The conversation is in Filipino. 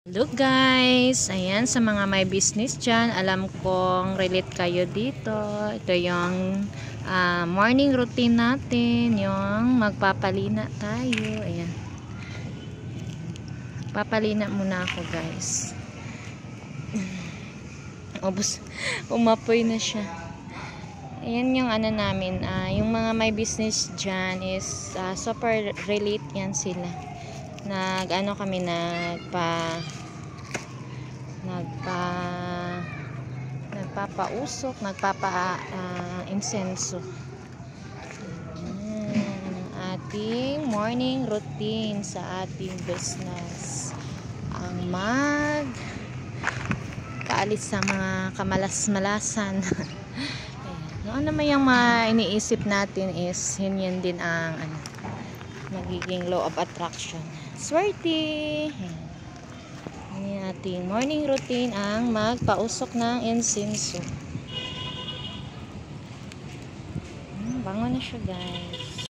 Hello guys! Ayan, sa mga may business dyan, alam kong relate kayo dito. Ito yung morning routine natin, yung magpapalina tayo. Ayan. Papalina muna ako guys. Umapoy na siya. Ayan yung ano namin, yung mga may business dyan is super relate yan sila. Kami nagpapausok, insenso. Ang ating morning routine sa ating business. Ang paalis sa mga kamalas-malasan. Ano naman yung iniisip natin is yun din ang magiging law of attraction. Swerte! Yan ating morning routine, ang magpausok ng insenso. Bango na siya guys.